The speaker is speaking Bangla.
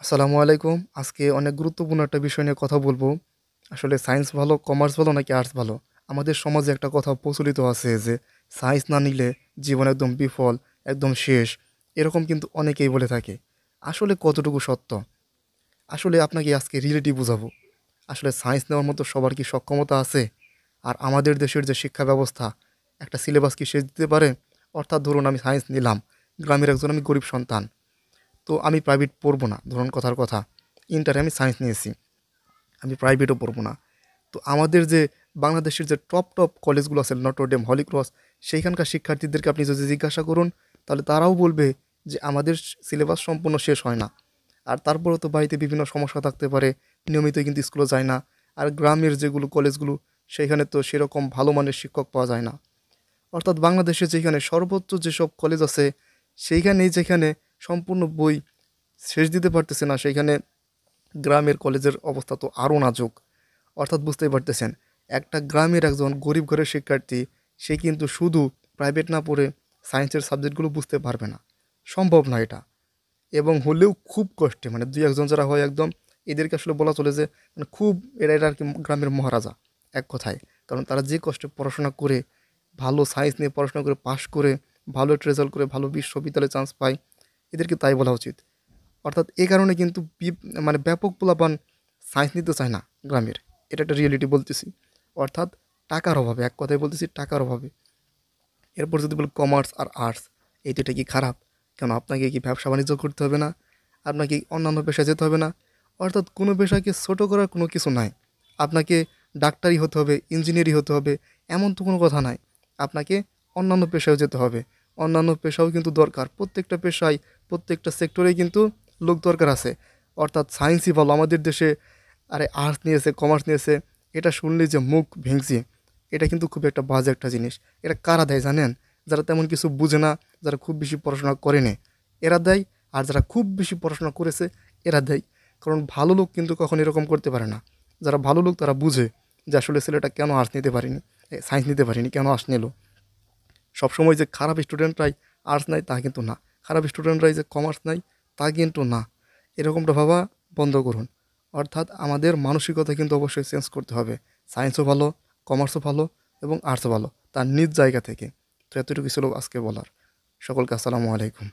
আসসালামু আলাইকুম। আজকে অনেক গুরুত্বপূর্ণ একটা বিষয় নিয়ে কথা বলবো। আসলে সায়েন্স ভালো, কমার্স ভালো নাকি আর্টস ভালো? আমাদের সমাজে একটা কথা প্রচলিত আছে যে, সায়েন্স না নিলে জীবন একদম বিফল, একদম শেষ। এরকম কিন্তু অনেকেই বলে থাকে। আসলে কতটুকু সত্য? আসলে আপনাকে আজকে রিয়েলিটি বুঝাবো। আসলে সায়েন্স নেওয়ার মতো সবার কি সক্ষমতা আছে? আর আমাদের দেশের যে শিক্ষা ব্যবস্থা, একটা সিলেবাস কি শেষ দিতে পারে? অর্থাৎ ধরুন আমি সায়েন্স নিলাম, গ্রামের একজন আমি গরিব সন্তান। তো আমি প্রাইভেট পড়বো না, ধরুন কথার কথা। ইন্টারে আমি সায়েন্স নিয়েছি, আমি প্রাইভেটও পড়বো না। তো আমাদের যে বাংলাদেশের যে টপ কলেজগুলো আছে, নটরডেম, হলিক্রস, সেইখানকার শিক্ষার্থীদেরকে আপনি যদি জিজ্ঞাসা করুন, তাহলে তারাও বলবে যে আমাদের সিলেবাস সম্পূর্ণ শেষ হয় না। আর তারপরেও তো বাড়িতে বিভিন্ন সমস্যা থাকতে পারে, নিয়মিত কিন্তু স্কুলে যায় না। আর গ্রামের যেগুলো কলেজগুলো, সেখানে তো সেরকম ভালো মানের শিক্ষক পাওয়া যায় না। অর্থাৎ বাংলাদেশে যেখানে সর্বোচ্চ যেসব কলেজ আছে, সেইখানেই যেখানে সম্পূর্ণ বই শেষ দিতে পারতেছে না, সেইখানে গ্রামের কলেজের অবস্থা তো আরও নাজুক। অর্থাৎ বুঝতেই পারতেছেন, একটা গ্রামের একজন গরিব ঘরের শিক্ষার্থী, সে কিন্তু শুধু প্রাইভেট না পড়ে সায়েন্সের সাবজেক্টগুলো বুঝতে পারবে না। সম্ভব না এটা। এবং হলেও খুব কষ্টে, মানে দুই একজন যারা হয় একদম, এদেরকে আসলে বলা চলে যে মানে খুব, এরা আর কি গ্রামের মহারাজা এক কথায়। কারণ তারা যে কষ্টে পড়াশোনা করে, ভালো সায়েন্স নিয়ে পড়াশোনা করে পাশ করে, ভালো একটা রেজাল্ট করে ভালো বিশ্ববিদ্যালয়ে চান্স পায়, এদেরকে তাই বলা উচিত। অর্থাৎ এ কারণে কিন্তু মানে ব্যাপক পোলাপান সায়েন্স নিতে চায় না গ্রামের। এটা একটা রিয়েলিটি বলতেছি। অর্থাৎ টাকার অভাবে, এক কথায় বলতেছি, টাকার অভাবে। এরপর যদি বলি কমার্স আর আর্টস, এই দুইটা কি খারাপ? কেন, আপনাকে কি ব্যবসা বাণিজ্য করতে হবে না? আপনাকে কি অন্যান্য পেশায় যেতে হবে না? অর্থাৎ কোনো পেশাকে ছোটো করার কোনো কিছু নাই। আপনাকে ডাক্তারি হতে হবে, ইঞ্জিনিয়ারিং হতে হবে, এমন তো কোনো কথা নাই। আপনাকে অন্যান্য পেশায়ও যেতে হবে। অন্যান্য পেশাও কিন্তু দরকার। প্রত্যেকটা পেশায়, প্রত্যেকটা সেক্টরেই কিন্তু লোক দরকার আছে। অর্থাৎ সায়েন্সই ভালো আমাদের দেশে, আরে আর্টস নিয়েছে, কমার্স নিয়েছে, এটা শুনলেই যে মুখ ভেঙচি। এটা কিন্তু খুব একটা বাজে একটা জিনিস। এটা কারা দেয় জানেন? যারা তেমন কিছু বুঝে না, যারা খুব বেশি পড়াশোনা করেনি, এরা দেয়। আর যারা খুব বেশি পড়াশোনা করেছে, এরা দেয়। কারণ ভালো লোক কিন্তু কখনো এরকম করতে পারে না। যারা ভালো লোক তারা বুঝে যে আসলে ছেলেটা কেন আর্টস নিতে পারেনি, সায়েন্স নিতে পারেনি, কেন আর্টস নিল। সবসময় যে খারাপ স্টুডেন্টরাই আর্টস নেয় তা কিন্তু না, খারাপ স্টুডেন্টরাই যে কমার্স নেয় তা কিন্তু না। এরকমটা ভাবা বন্ধ করুন। অর্থাৎ আমাদের মানসিকতা কিন্তু অবশ্যই চেঞ্জ করতে হবে। সায়েন্সও ভালো, কমার্সও ভালো, এবং আর্টসও ভালো, তার নিজ জায়গা থেকে। তো এতটুকু ছিল আজকে বলার। সকলকে আসসালামু আলাইকুম।